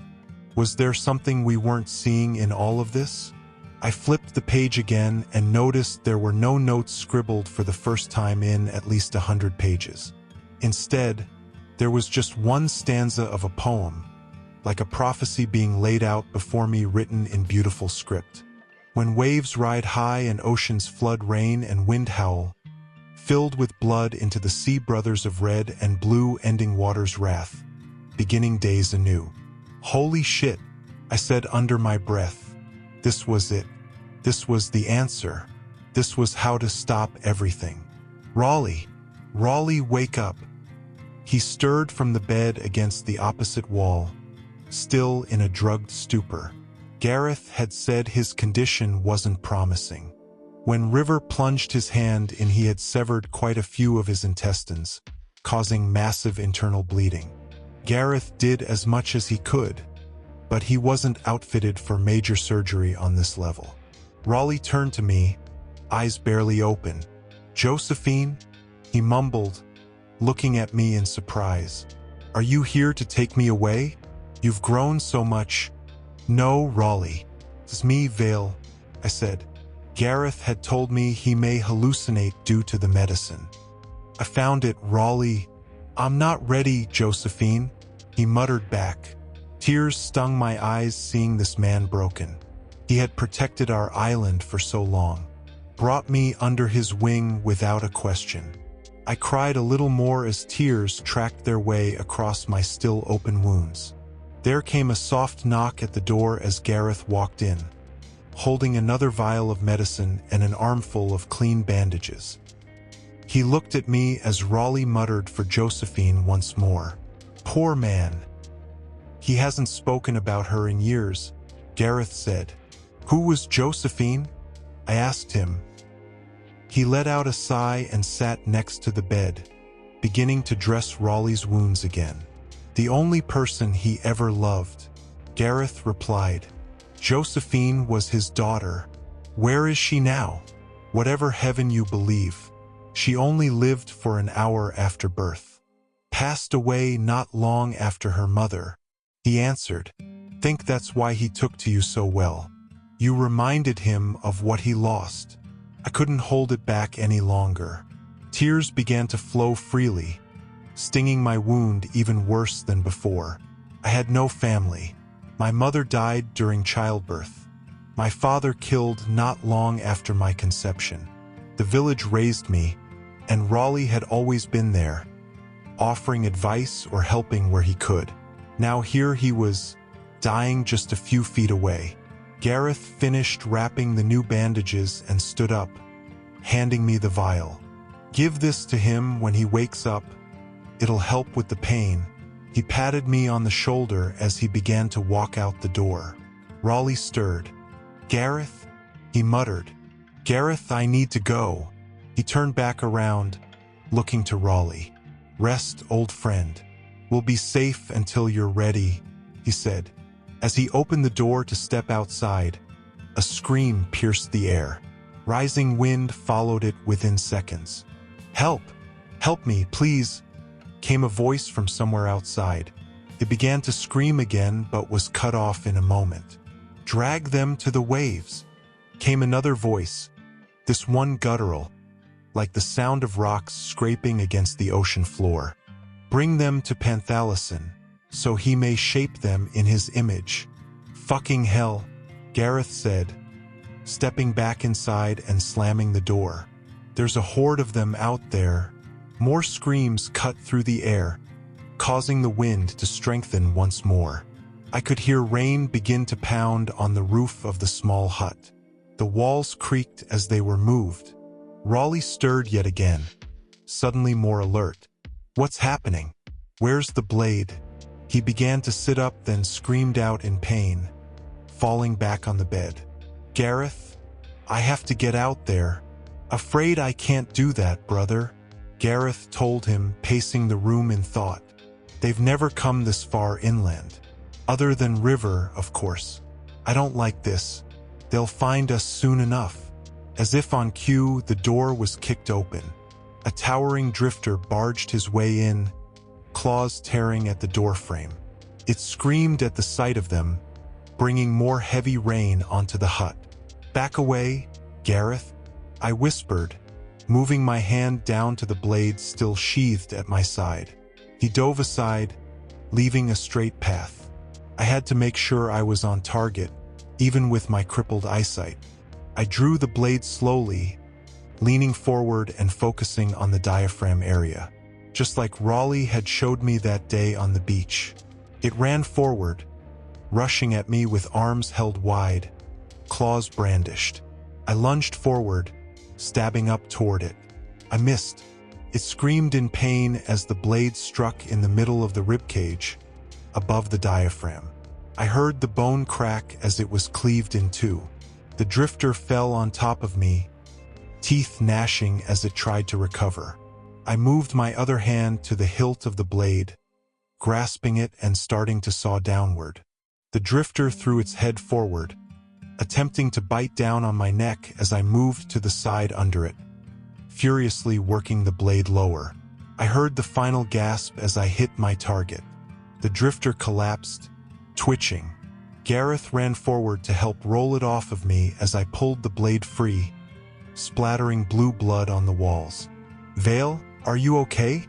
A: Was there something we weren't seeing in all of this? I flipped the page again and noticed there were no notes scribbled for the first time in at least 100 pages. Instead, there was just one stanza of a poem, like a prophecy being laid out before me written in beautiful script. When waves ride high and oceans flood, rain and wind howl, filled with blood into the sea, brothers of red and blue, ending water's wrath, beginning days anew. Holy shit, I said under my breath. This was it. This was the answer. This was how to stop everything. Raleigh, wake up. He stirred from the bed against the opposite wall, still in a drugged stupor. Gareth had said his condition wasn't promising. When River plunged his hand in, he had severed quite a few of his intestines, causing massive internal bleeding. Gareth did as much as he could, but he wasn't outfitted for major surgery on this level. Raleigh turned to me, eyes barely open. Josephine? He mumbled, looking at me in surprise. Are you here to take me away? You've grown so much. No, Raleigh. It's me, Vale, I said. Gareth had told me he may hallucinate due to the medicine. I found it, Raleigh. I'm not ready, Josephine, he muttered back. Tears stung my eyes seeing this man broken. He had protected our island for so long, brought me under his wing without a question. I cried a little more as tears tracked their way across my still open wounds. There came a soft knock at the door as Gareth walked in, holding another vial of medicine and an armful of clean bandages. He looked at me as Raleigh muttered for Josephine once more. Poor man. He hasn't spoken about her in years, Gareth said. Who was Josephine? I asked him. He let out a sigh and sat next to the bed, beginning to dress Raleigh's wounds again. The only person he ever loved, Gareth replied. Josephine was his daughter. Where is she now? Whatever heaven you believe. She only lived for an hour after birth. Passed away not long after her mother. He answered. Think that's why he took to you so well. You reminded him of what he lost. I couldn't hold it back any longer. Tears began to flow freely, stinging my wound even worse than before. I had no family. My mother died during childbirth. My father killed not long after my conception. The village raised me, and Raleigh had always been there, offering advice or helping where he could. Now here he was, dying just a few feet away. Gareth finished wrapping the new bandages and stood up, handing me the vial. Give this to him when he wakes up. It'll help with the pain. He patted me on the shoulder as he began to walk out the door. Raleigh stirred. "Gareth?" he muttered. "Gareth, I need to go." He turned back around, looking to Raleigh. "Rest, old friend. We'll be safe until you're ready," he said. As he opened the door to step outside, a scream pierced the air. Rising wind followed it within seconds. "Help! Help me, please!" came a voice from somewhere outside. It began to scream again, but was cut off in a moment. "Drag them to the waves," came another voice, this one guttural, like the sound of rocks scraping against the ocean floor. "Bring them to Panthalison, so he may shape them in his image." "Fucking hell," Gareth said, stepping back inside and slamming the door. "There's a horde of them out there." More screams cut through the air, causing the wind to strengthen once more. I could hear rain begin to pound on the roof of the small hut. The walls creaked as they were moved. Raleigh stirred yet again, suddenly more alert. "What's happening? Where's the blade?" He began to sit up, then screamed out in pain, falling back on the bed. "Gareth, I have to get out there." "Afraid I can't do that, brother," Gareth told him, pacing the room in thought. "They've never come this far inland. Other than river, of course. I don't like this. They'll find us soon enough." As if on cue, the door was kicked open. A towering drifter barged his way in, claws tearing at the doorframe. It screamed at the sight of them, bringing more heavy rain onto the hut. "Back away, Gareth," I whispered, moving my hand down to the blade still sheathed at my side. He dove aside, leaving a straight path. I had to make sure I was on target, even with my crippled eyesight. I drew the blade slowly, leaning forward and focusing on the diaphragm area, just like Raleigh had showed me that day on the beach. It ran forward, rushing at me with arms held wide, claws brandished. I lunged forward, stabbing up toward it. I missed. It screamed in pain as the blade struck in the middle of the ribcage, above the diaphragm. I heard the bone crack as it was cleaved in two. The drifter fell on top of me, teeth gnashing as it tried to recover. I moved my other hand to the hilt of the blade, grasping it and starting to saw downward. The drifter threw its head forward, attempting to bite down on my neck as I moved to the side under it, furiously working the blade lower. I heard the final gasp as I hit my target. The drifter collapsed, twitching. Gareth ran forward to help roll it off of me as I pulled the blade free, splattering blue blood on the walls. "Vale, are you okay?"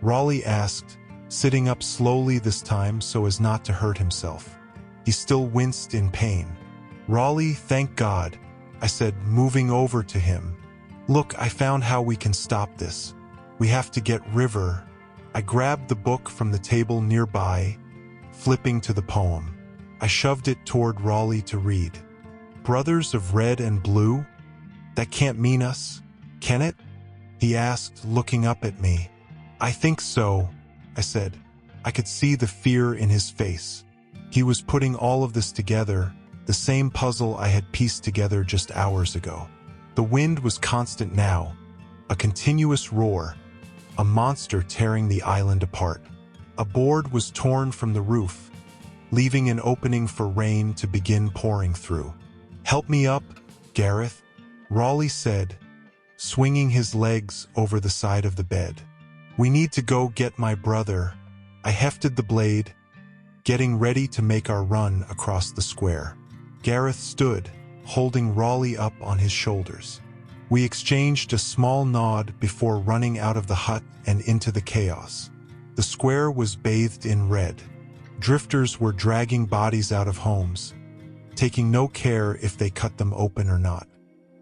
A: Raleigh asked, sitting up slowly this time so as not to hurt himself. He still winced in pain. "Raleigh, thank God," I said, moving over to him. "Look, I found how we can stop this. We have to get River." I grabbed the book from the table nearby, flipping to the poem. I shoved it toward Raleigh to read. "Brothers of red and blue? That can't mean us, can it?" he asked, looking up at me. "I think so," I said. I could see the fear in his face. He was putting all of this together, the same puzzle I had pieced together just hours ago. The wind was constant now, a continuous roar, a monster tearing the island apart. A board was torn from the roof, leaving an opening for rain to begin pouring through. "Help me up, Gareth," Raleigh said, swinging his legs over the side of the bed. "We need to go get my brother." I hefted the blade, getting ready to make our run across the square. Gareth stood, holding Raleigh up on his shoulders. We exchanged a small nod before running out of the hut and into the chaos. The square was bathed in red. Drifters were dragging bodies out of homes, taking no care if they cut them open or not.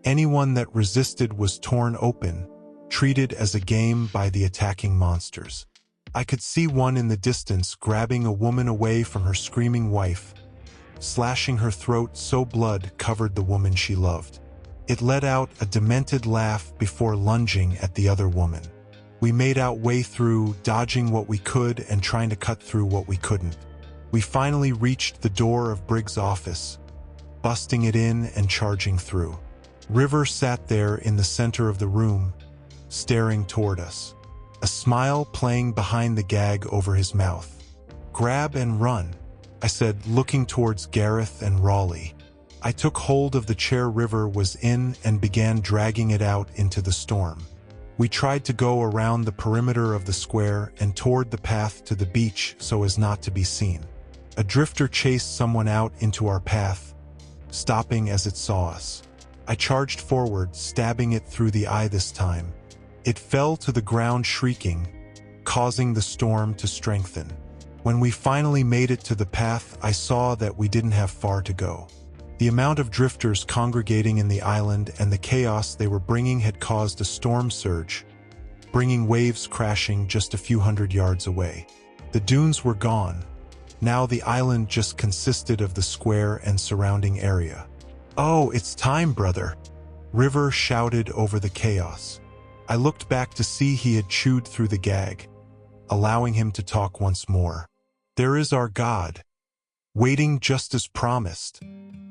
A: Anyone that resisted was torn open, treated as a game by the attacking monsters. I could see one in the distance grabbing a woman away from her screaming wife, slashing her throat so blood covered the woman she loved. It let out a demented laugh before lunging at the other woman. We made our way through, dodging what we could and trying to cut through what we couldn't. We finally reached the door of Briggs' office, busting it in and charging through. River sat there in the center of the room, staring toward us, a smile playing behind the gag over his mouth. "Grab and run," I said, looking towards Gareth and Raleigh. I took hold of the chair River was in and began dragging it out into the storm. We tried to go around the perimeter of the square and toward the path to the beach so as not to be seen. A drifter chased someone out into our path, stopping as it saw us. I charged forward, stabbing it through the eye this time. It fell to the ground shrieking, causing the storm to strengthen. When we finally made it to the path, I saw that we didn't have far to go. The amount of drifters congregating in the island and the chaos they were bringing had caused a storm surge, bringing waves crashing just a few hundred yards away. The dunes were gone. Now the island just consisted of the square and surrounding area. "Oh, it's time, brother," River shouted over the chaos. I looked back to see he had chewed through the gag, allowing him to talk once more. "There is our God, waiting just as promised."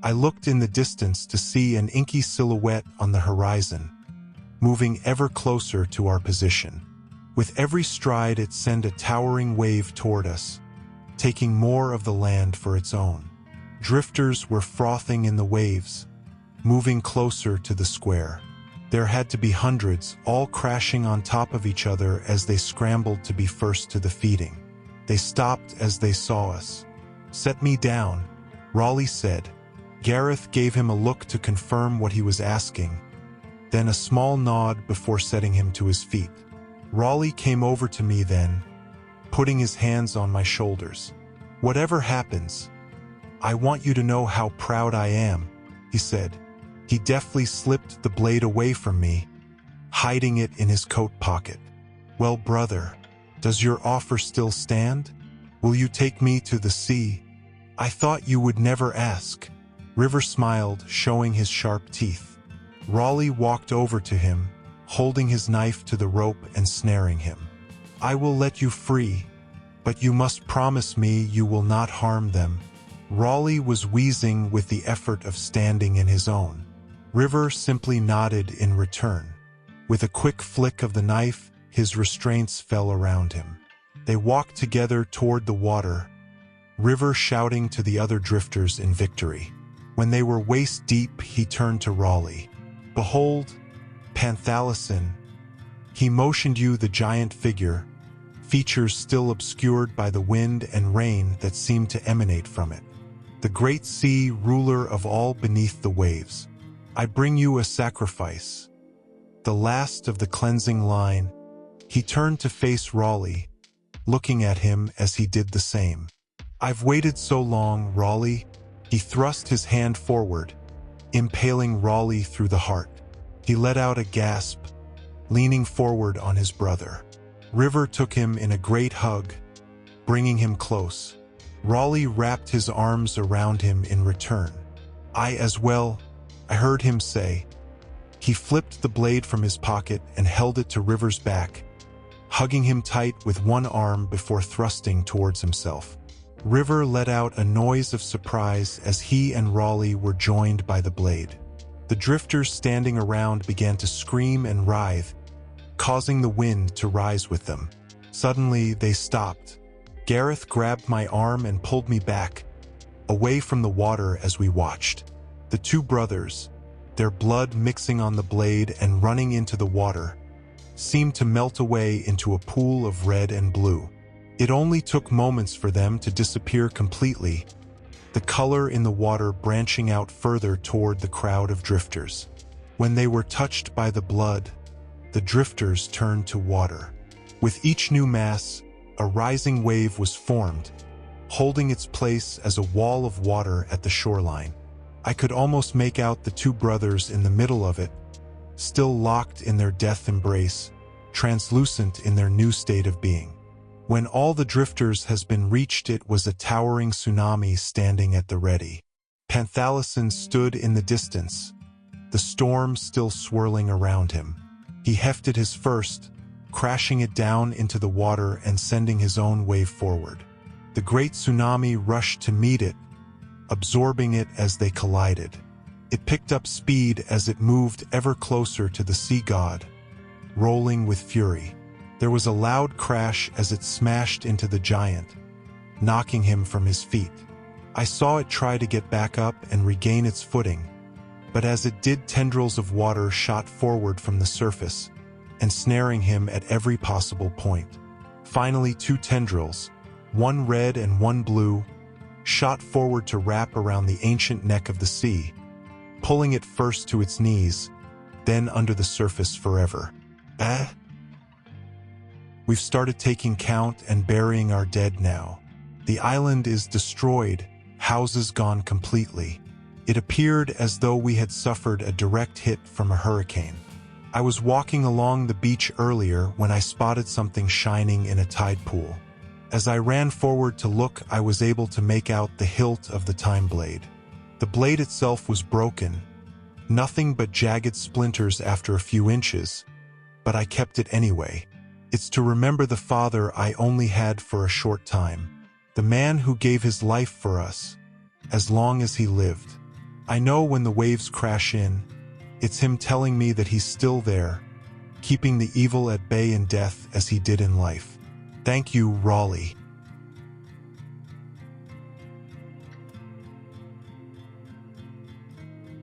A: I looked in the distance to see an inky silhouette on the horizon, moving ever closer to our position. With every stride it sent a towering wave toward us, taking more of the land for its own. Drifters were frothing in the waves, moving closer to the square. There had to be hundreds, all crashing on top of each other as they scrambled to be first to the feeding. They stopped as they saw us. "Set me down," Raleigh said. Gareth gave him a look to confirm what he was asking, then a small nod before setting him to his feet. Raleigh came over to me then, putting his hands on my shoulders. "Whatever happens, I want you to know how proud I am," he said. He deftly slipped the blade away from me, hiding it in his coat pocket. "Well, brother, does your offer still stand? Will you take me to the sea? I thought you would never ask." River smiled, showing his sharp teeth. Raleigh walked over to him, holding his knife to the rope and snaring him. "I will let you free, but you must promise me you will not harm them." Raleigh was wheezing with the effort of standing in his own. River simply nodded in return. With a quick flick of the knife, his restraints fell around him. They walked together toward the water, River shouting to the other drifters in victory. When they were waist deep, he turned to Raleigh. "Behold, Panthalison." He motioned you the giant figure, features still obscured by the wind and rain that seemed to emanate from it. "The great sea, ruler of all beneath the waves. I bring you a sacrifice, the last of the cleansing line." He turned to face Raleigh, looking at him as he did the same. "I've waited so long, Raleigh." He thrust his hand forward, impaling Raleigh through the heart. He let out a gasp, leaning forward on his brother. River took him in a great hug, bringing him close. Raleigh wrapped his arms around him in return. "I as well," I heard him say. He flipped the blade from his pocket and held it to River's back, hugging him tight with one arm before thrusting towards himself. River let out a noise of surprise as he and Raleigh were joined by the blade. The drifters standing around began to scream and writhe, causing the wind to rise with them. Suddenly, they stopped. Gareth grabbed my arm and pulled me back, away from the water as we watched. The two brothers, their blood mixing on the blade and running into the water, seemed to melt away into a pool of red and blue. It only took moments for them to disappear completely, the color in the water branching out further toward the crowd of drifters. When they were touched by the blood, the drifters turned to water. With each new mass, a rising wave was formed, holding its place as a wall of water at the shoreline. I could almost make out the two brothers in the middle of it, still locked in their death embrace, translucent in their new state of being. When all the drifters has been reached, it was a towering tsunami standing at the ready. Panthalison stood in the distance, the storm still swirling around him. He hefted his first, crashing it down into the water and sending his own wave forward. The great tsunami rushed to meet it, absorbing it as they collided. It picked up speed as it moved ever closer to the sea god, rolling with fury. There was a loud crash as it smashed into the giant, knocking him from his feet. I saw it try to get back up and regain its footing, but as it did, tendrils of water shot forward from the surface, ensnaring him at every possible point. Finally, two tendrils, one red and one blue, shot forward to wrap around the ancient neck of the sea, pulling it first to its knees, then under the surface forever. We've started taking count and burying our dead now. The island is destroyed, houses gone completely. It appeared as though we had suffered a direct hit from a hurricane. I was walking along the beach earlier when I spotted something shining in a tide pool. As I ran forward to look, I was able to make out the hilt of the time blade. The blade itself was broken, nothing but jagged splinters after a few inches, but I kept it anyway. It's to remember the father I only had for a short time, the man who gave his life for us, as long as he lived. I know when the waves crash in, it's him telling me that he's still there, keeping the evil at bay in death as he did in life. Thank you, Raleigh.